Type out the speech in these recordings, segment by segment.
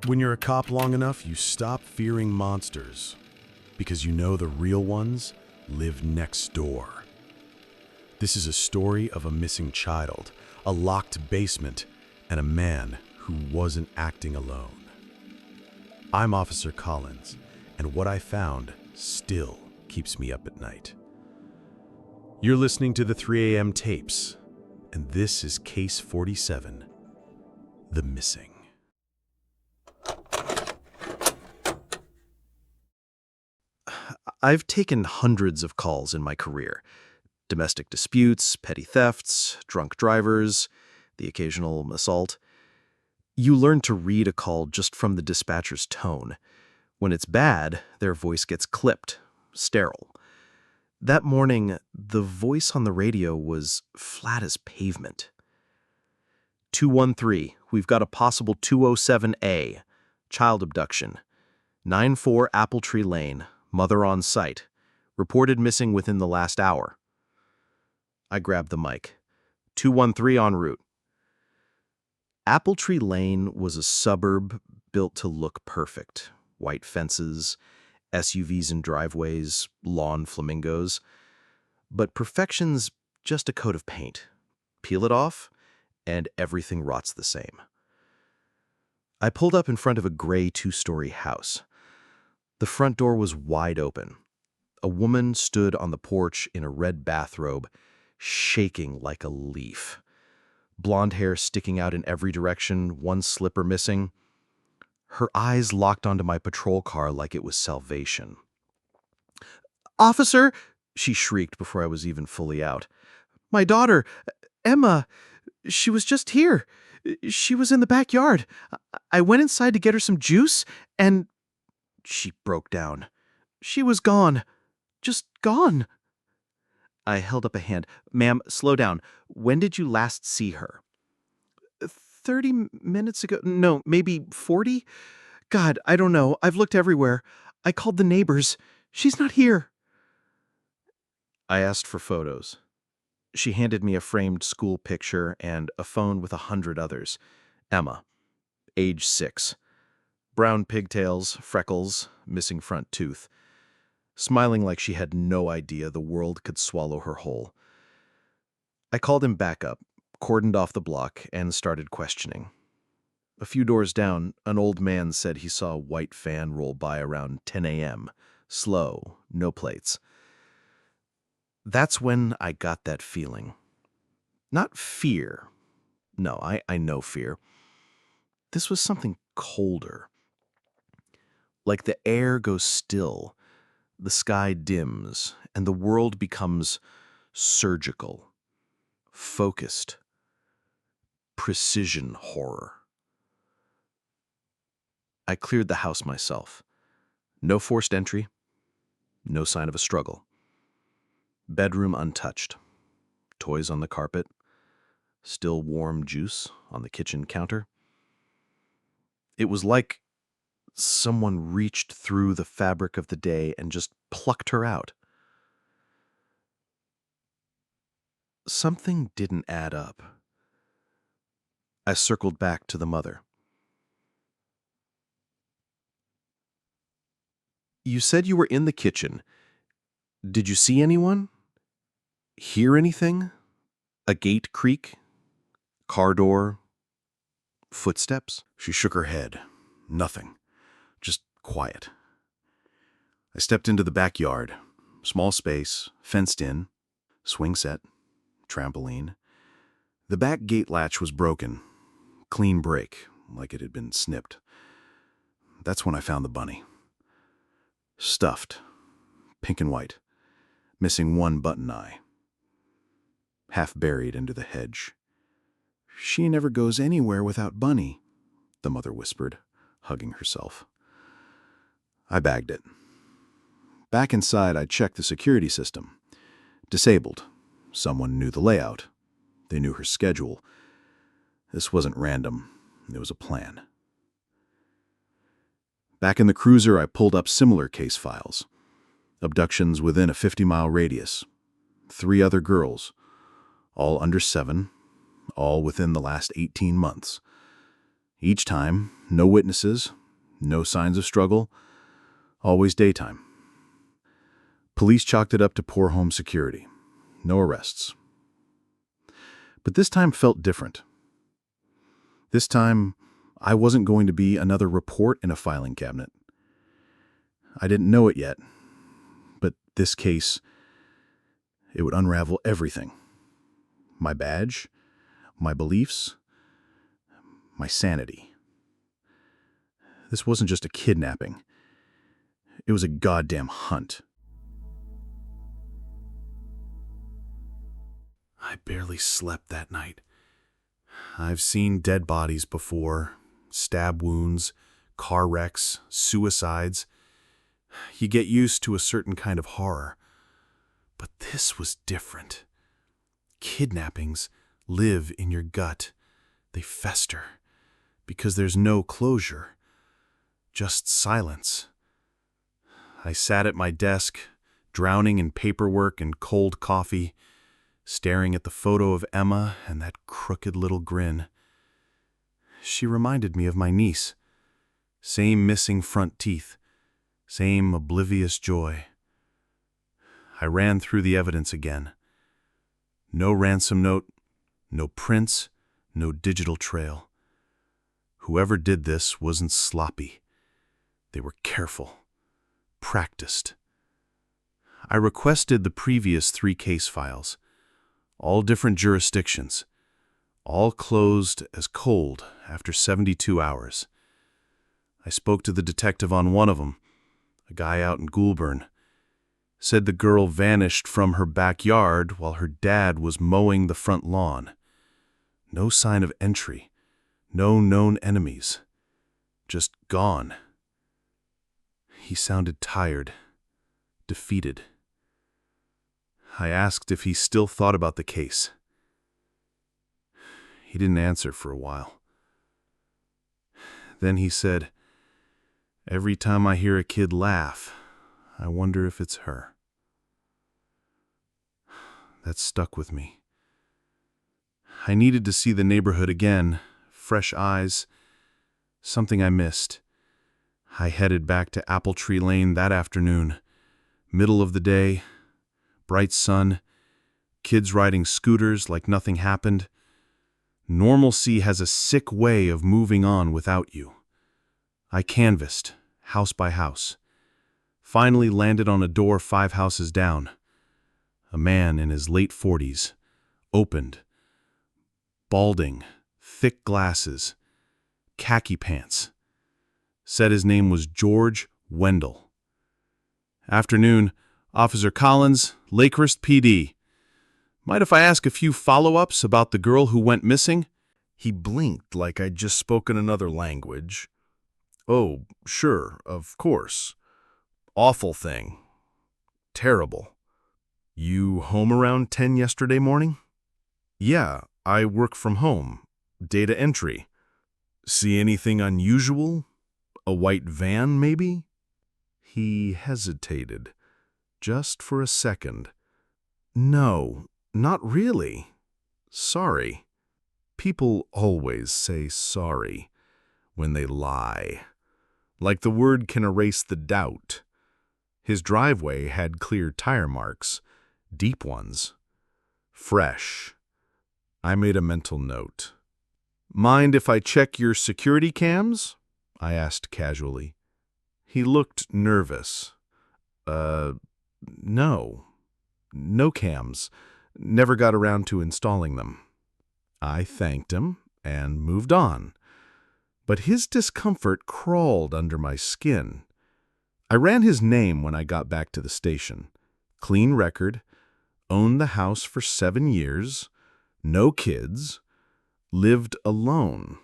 When you're a cop long enough, you stop fearing monsters because you know the real ones live next door. This is a story of a missing child, a locked basement, and a man who wasn't acting alone. I'm Officer Collins, and what I found still keeps me up at night. You're listening to the 3 a.m. tapes, and this is Case 47, The Missing. I've taken hundreds of calls in my career. Domestic disputes, petty thefts, drunk drivers, the occasional assault. You learn to read a call just from the dispatcher's tone. When it's bad, their voice gets clipped, sterile. That morning, the voice on the radio was flat as pavement. 213, we've got a possible 207A, child abduction. 94 Apple Tree Lane, mother on site. Reported missing within the last hour. I grabbed the mic. 213 en route. Apple Tree Lane was a suburb built to look perfect. White fences, SUVs in driveways, lawn flamingos. But perfection's just a coat of paint. Peel it off, and everything rots the same. I pulled up in front of a gray 2-story house. The front door was wide open. A woman stood on the porch in a red bathrobe, shaking like a leaf. Blonde hair sticking out in every direction, one slipper missing. Her eyes locked onto my patrol car like it was salvation. "Officer!" she shrieked before I was even fully out. "My daughter, Emma, she was just here. She was in the backyard. I went inside to get her some juice, and..." She broke down. She was gone. Just gone. I held up a hand. "Ma'am, slow down. When did you last see her?" 30 minutes ago. No, maybe 40? God, I don't know. I've looked everywhere. I called the neighbors. She's not here. I asked for photos. She handed me a framed school picture and a phone with 100 others. Emma, age 6. Brown pigtails, freckles, missing front tooth. Smiling like she had no idea the world could swallow her whole. I called him back up, cordoned off the block, and started questioning. A few doors down, an old man said he saw a white van roll by around 10 a.m. Slow, no plates. That's when I got that feeling. Not fear. No, I know fear. This was something colder. Like the air goes still, the sky dims, and the world becomes surgical, focused, precision horror. I cleared the house myself. No forced entry, no sign of a struggle. Bedroom untouched. Toys on the carpet. Still warm juice on the kitchen counter. It was like someone reached through the fabric of the day and just plucked her out. Something didn't add up. I circled back to the mother. "You said you were in the kitchen. Did you see anyone? Hear anything? A gate creak? Car door? Footsteps?" She shook her head. Nothing. Just quiet. I stepped into the backyard. Small space, fenced in, swing set, trampoline. The back gate latch was broken. Clean break, like it had been snipped. That's when I found the bunny. Stuffed, pink and white, missing one button eye. Half buried into the hedge. "She never goes anywhere without Bunny," the mother whispered, hugging herself. I bagged it. Back inside, I checked the security system. Disabled. Someone knew the layout. They knew her schedule. This wasn't random. It was a plan. Back in the cruiser, I pulled up similar case files. Abductions within a 50-mile radius. 3 other girls. All under 7. All within the last 18 months. Each time, no witnesses, no signs of struggle, always daytime. Police chalked it up to poor home security. No arrests. But this time felt different. This time, I wasn't going to be another report in a filing cabinet. I didn't know it yet, but this case, it would unravel everything. My badge, my beliefs, my sanity. This wasn't just a kidnapping. It was a goddamn hunt. I barely slept that night. I've seen dead bodies before, stab wounds, car wrecks, suicides. You get used to a certain kind of horror. But this was different. Kidnappings live in your gut. They fester because there's no closure, just silence. I sat at my desk, drowning in paperwork and cold coffee, staring at the photo of Emma and that crooked little grin. She reminded me of my niece. Same missing front teeth, same oblivious joy. I ran through the evidence again. No ransom note, no prints, no digital trail. Whoever did this wasn't sloppy. They were careful, practiced. I requested the previous 3 case files, all different jurisdictions, all closed as cold after 72 hours. I spoke to the detective on one of them, a guy out in Goulburn. Said the girl vanished from her backyard while her dad was mowing the front lawn. No sign of entry, no known enemies, just gone. He sounded tired, defeated. I asked if he still thought about the case. He didn't answer for a while. Then he said, "Every time I hear a kid laugh, I wonder if it's her." That stuck with me. I needed to see the neighborhood again, fresh eyes, something I missed. I headed back to Apple Tree Lane that afternoon, middle of the day, bright sun, kids riding scooters like nothing happened. Normalcy has a sick way of moving on without you. I canvassed, house by house. Finally landed on a door 5 houses down. A man in his late 40s, opened, balding, thick glasses, khaki pants. Said his name was George Wendell. "Afternoon, Officer Collins, Lakehurst PD. Mind if I ask a few follow-ups about the girl who went missing?" He blinked like I'd just spoken another language. "Oh, sure, of course. Awful thing. Terrible. You home around 10 yesterday morning?" "Yeah, I work from home. Data entry. See anything unusual? A white van, maybe?" He hesitated, just for a second. "No, not really. Sorry." People always say sorry when they lie. Like the word can erase the doubt. His driveway had clear tire marks, deep ones. Fresh. I made a mental note. "Mind if I check your security cams?" I asked casually. He looked nervous. No. No cams. Never got around to installing them." I thanked him and moved on. But his discomfort crawled under my skin. I ran his name when I got back to the station. Clean record, owned the house for 7 years, no kids, lived alone.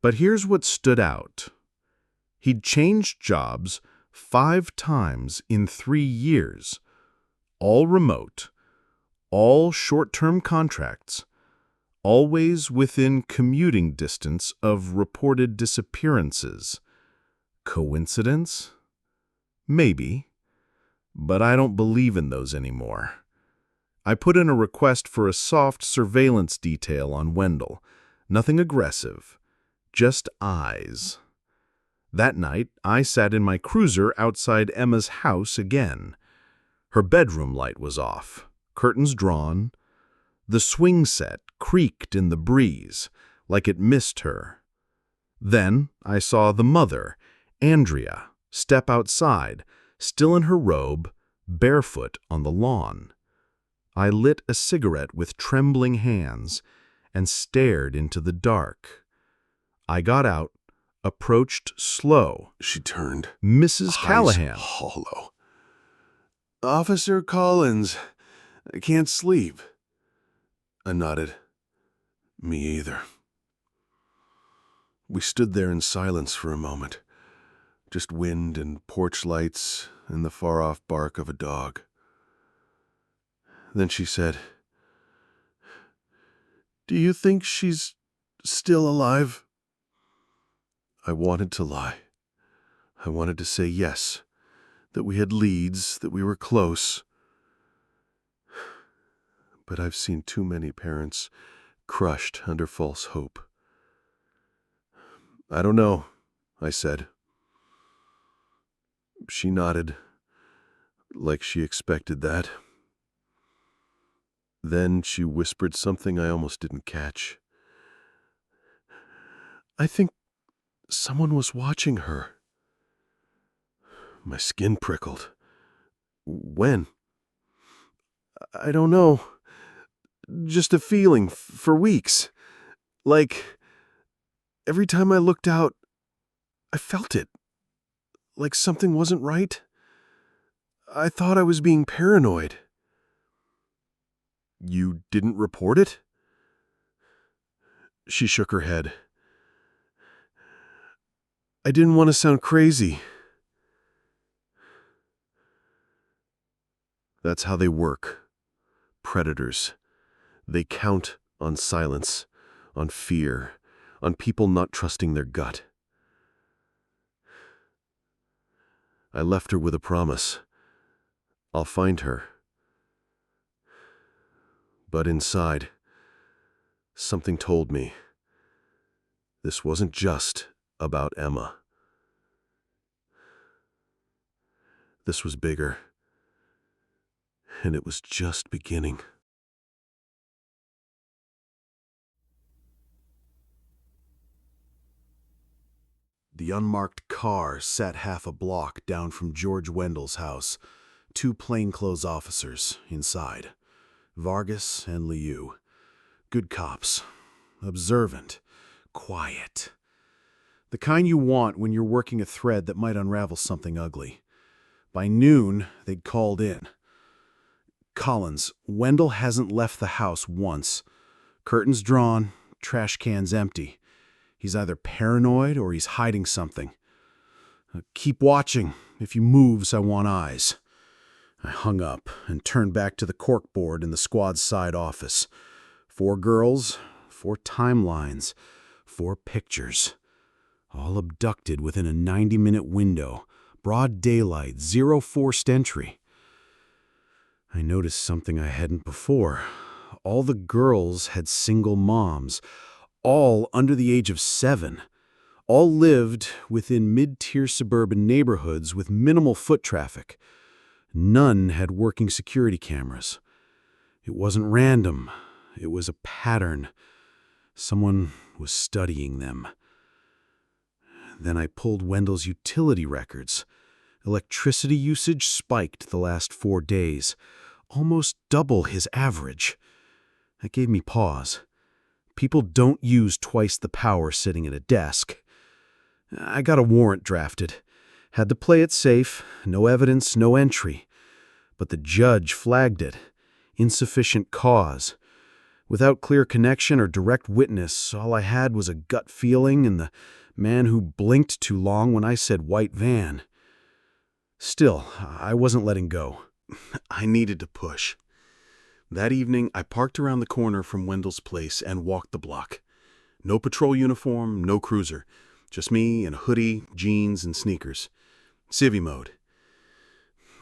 But here's what stood out. He'd changed jobs 5 times in 3 years, all remote, all short-term contracts, always within commuting distance of reported disappearances. Coincidence? Maybe. But I don't believe in those anymore. I put in a request for a soft surveillance detail on Wendell. Nothing aggressive. Just eyes. That night, I sat in my cruiser outside Emma's house again. Her bedroom light was off, curtains drawn. The swing set creaked in the breeze, like it missed her. Then I saw the mother, Andrea, step outside, still in her robe, barefoot on the lawn. I lit a cigarette with trembling hands and stared into the dark. I got out, approached slow. She turned. Mrs. Eyes Callahan. hollow. "Officer Collins, I can't sleep." I nodded. "Me either." We stood there in silence for a moment, just wind and porch lights and the far-off bark of a dog. Then she said, "Do you think she's still alive?" I wanted to lie. I wanted to say yes, that we had leads, that we were close. But I've seen too many parents crushed under false hope. "I don't know," I said. She nodded, like she expected that. Then she whispered something I almost didn't catch. "I think someone was watching her." My skin prickled. "When?" "I don't know. Just a feeling for weeks. Like, every time I looked out, I felt it. Like something wasn't right. I thought I was being paranoid." "You didn't report it?" She shook her head. "I didn't want to sound crazy." That's how they work. Predators. They count on silence, on fear, on people not trusting their gut. I left her with a promise. I'll find her. But inside, something told me this wasn't just about Emma. This was bigger, and it was just beginning. The unmarked car sat half a block down from George Wendell's house. 2 plainclothes officers inside, Vargas and Liu. Good cops, observant, quiet. The kind you want when you're working a thread that might unravel something ugly. By noon, they'd called in. "Collins, Wendell hasn't left the house once. Curtains drawn, trash cans empty. He's either paranoid or he's hiding something. Keep watching. If he moves, I want eyes." I hung up and turned back to the corkboard in the squad's side office. 4 girls, 4 timelines, 4 pictures. All abducted within a 90-minute window. Broad daylight, 0 forced entry. I noticed something I hadn't before. All the girls had single moms, all under the age of 7. All lived within mid-tier suburban neighborhoods with minimal foot traffic. None had working security cameras. It wasn't random. It was a pattern. Someone was studying them. Then I pulled Wendell's utility records. Electricity usage spiked the last 4 days, almost double his average. That gave me pause. People don't use twice the power sitting at a desk. I got a warrant drafted. Had to play it safe, no evidence, no entry. But the judge flagged it. Insufficient cause. Without clear connection or direct witness, all I had was a gut feeling and the man who blinked too long when I said white van. Still, I wasn't letting go. I needed to push. That evening, I parked around the corner from Wendell's place and walked the block. No patrol uniform, no cruiser. Just me in a hoodie, jeans, and sneakers. Civvy mode.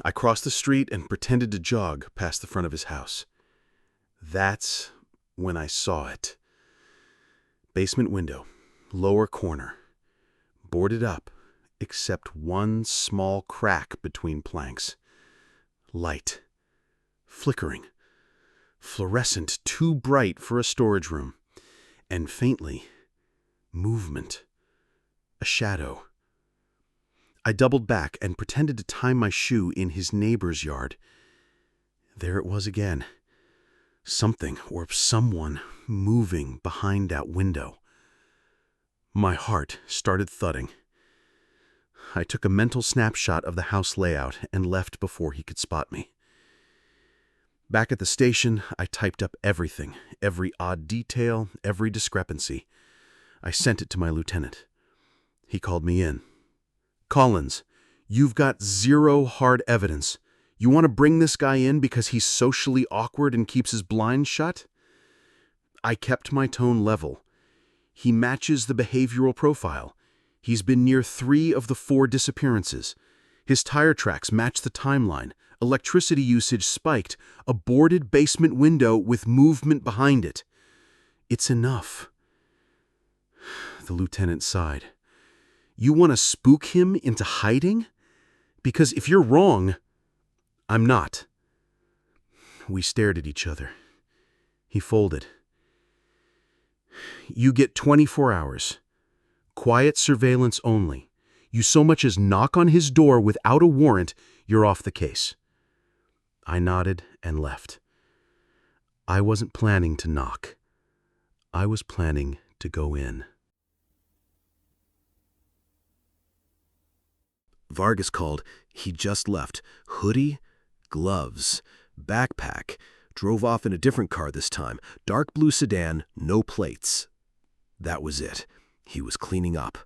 I crossed the street and pretended to jog past the front of his house. That's when I saw it. Basement window. Lower corner. Boarded up, except one small crack between planks. Light. Flickering. Fluorescent, too bright for a storage room. And faintly, movement. A shadow. I doubled back and pretended to tie my shoe in his neighbor's yard. There it was again. Something or someone moving behind that window. My heart started thudding. I took a mental snapshot of the house layout and left before he could spot me. Back at the station, I typed up everything, every odd detail, every discrepancy. I sent it to my lieutenant. He called me in. "Collins, you've got zero hard evidence. You want to bring this guy in because he's socially awkward and keeps his blinds shut?" I kept my tone level. He matches the behavioral profile. He's been near 3 of the 4 disappearances. His tire tracks match the timeline. Electricity usage spiked. A boarded basement window with movement behind it. It's enough. The lieutenant sighed. "You want to spook him into hiding? Because if you're wrong, I'm not." We stared at each other. He folded. "You get 24 hours. Quiet surveillance only. You so much as knock on his door without a warrant, you're off the case." I nodded and left. I wasn't planning to knock. I was planning to go in. Vargas called. He just left. Hoodie, gloves, backpack. Drove off in a different car this time. Dark blue sedan, no plates. That was it. He was cleaning up.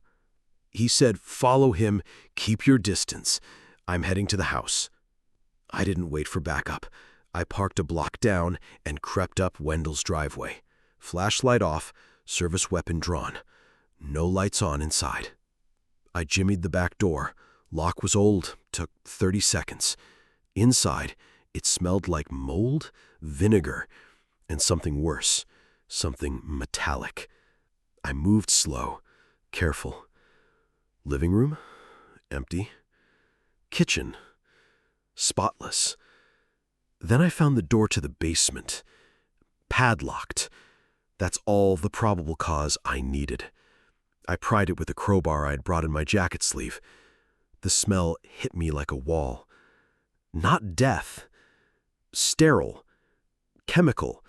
He said, "Follow him, keep your distance. I'm heading to the house." I didn't wait for backup. I parked a block down and crept up Wendell's driveway. Flashlight off, service weapon drawn. No lights on inside. I jimmied the back door. Lock was old, took 30 seconds. Inside, it smelled like mold, vinegar, and something worse, something metallic. I moved slow, careful. Living room? Empty. Kitchen? Spotless. Then I found the door to the basement. Padlocked. That's all the probable cause I needed. I pried it with a crowbar I'd brought in my jacket sleeve. The smell hit me like a wall. Not death. Sterile. Chemical.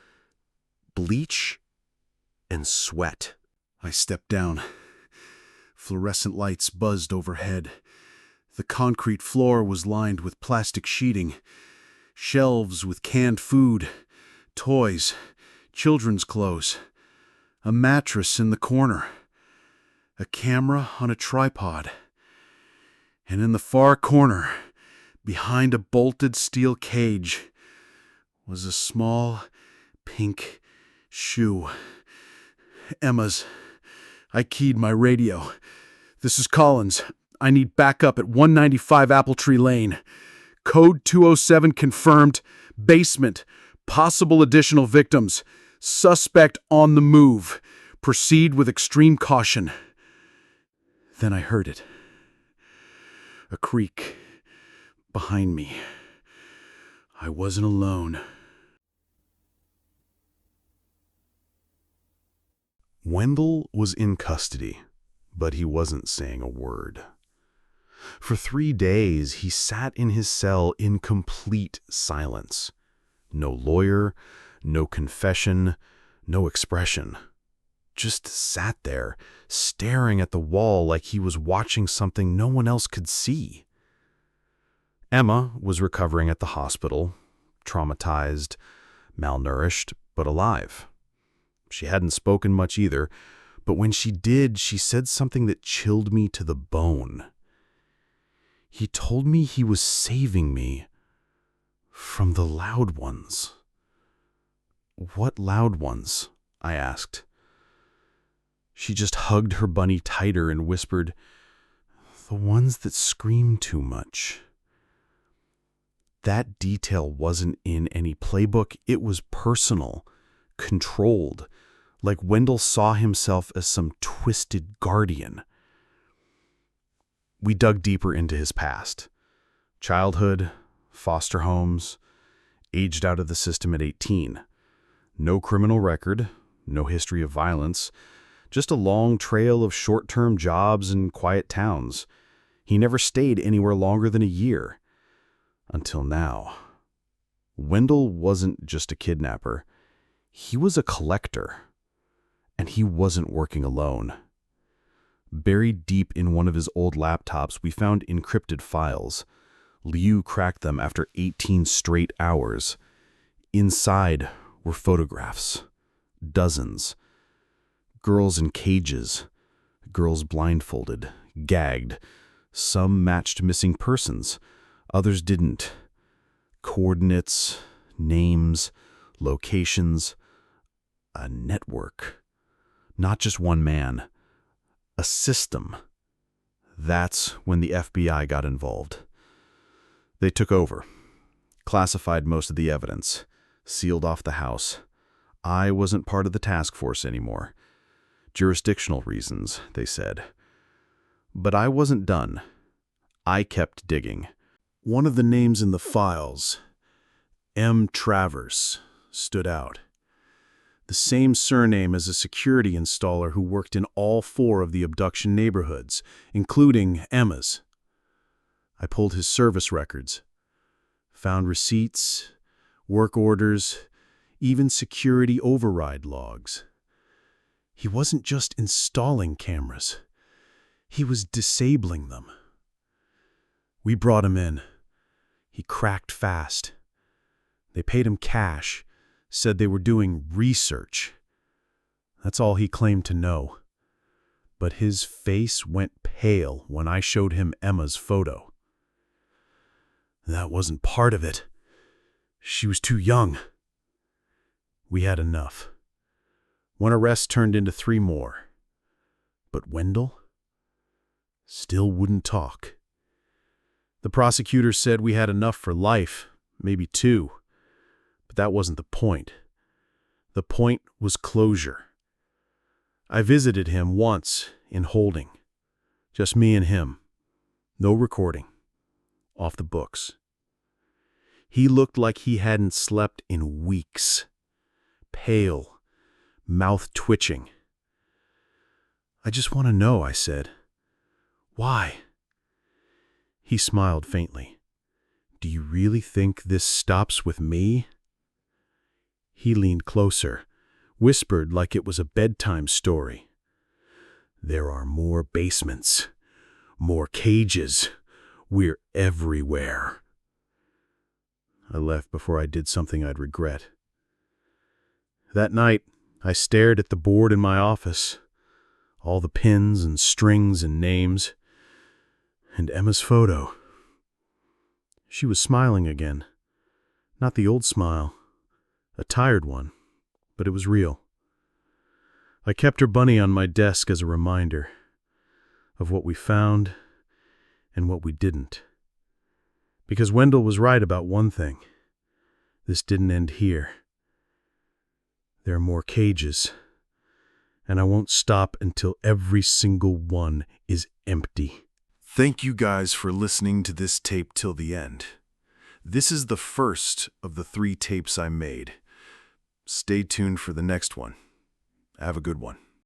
Bleach and sweat. I stepped down. Fluorescent lights buzzed overhead. The concrete floor was lined with plastic sheeting. Shelves with canned food, toys, children's clothes. A mattress in the corner. A camera on a tripod. And in the far corner, behind a bolted steel cage, was a small, pink shoe. Emma's. I keyed my radio. "This is Collins. I need backup at 195 Apple Tree Lane. Code 207 confirmed. Basement. Possible additional victims. Suspect on the move. Proceed with extreme caution." Then I heard it. A creak behind me. I wasn't alone. Wendell was in custody, but he wasn't saying a word. For 3 days, he sat in his cell in complete silence. No lawyer, no confession, no expression. Just sat there, staring at the wall like he was watching something no one else could see. Emma was recovering at the hospital, traumatized, malnourished, but alive. She hadn't spoken much either, but when she did, she said something that chilled me to the bone. He told me he was saving me from the loud ones. "What loud ones?" I asked. She just hugged her bunny tighter and whispered, "The ones that scream too much." That detail wasn't in any playbook. It was personal, controlled, like Wendell saw himself as some twisted guardian. We dug deeper into his past. Childhood, foster homes, aged out of the system at 18. No criminal record, no history of violence, just a long trail of short-term jobs in quiet towns. He never stayed anywhere longer than a year. Until now. Wendell wasn't just a kidnapper. He was a collector. And he wasn't working alone. Buried deep in one of his old laptops, we found encrypted files. Liu cracked them after 18 straight hours. Inside were photographs. Dozens. Girls in cages. Girls blindfolded, gagged. Some matched missing persons. Others didn't. Coordinates, names, locations. A network. Not just one man. A system. That's when the FBI got involved. They took over, classified most of the evidence, sealed off the house. I wasn't part of the task force anymore. Jurisdictional reasons, they said. But I wasn't done. I kept digging. One of the names in the files, M. Travers, stood out. The same surname as a security installer who worked in all 4 of the abduction neighborhoods, including Emma's. I pulled his service records, found receipts, work orders, even security override logs. He wasn't just installing cameras. He was disabling them. We brought him in. He cracked fast. They paid him cash, said they were doing research. That's all he claimed to know. But his face went pale when I showed him Emma's photo. That wasn't part of it. She was too young. We had enough. One arrest turned into 3 more. But Wendell still wouldn't talk. The prosecutor said we had enough for life, maybe 2. But that wasn't the point. The point was closure. I visited him once in holding. Just me and him. No recording. Off the books. He looked like he hadn't slept in weeks. Pale, mouth twitching. I just want to know, I said. Why? He smiled faintly. Do you really think this stops with me? He leaned closer, whispered like it was a bedtime story. There are more basements, more cages. We're everywhere. I left before I did something I'd regret. That night, I stared at the board in my office, all the pins and strings and names, and Emma's photo. She was smiling again. Not the old smile, a tired one, but it was real. I kept her bunny on my desk as a reminder of what we found and what we didn't. Because Wendell was right about one thing. This didn't end here. There are more cages, and I won't stop until every single one is empty. Thank you guys for listening to this tape till the end. This is the first of the 3 tapes I made. Stay tuned for the next one. Have a good one.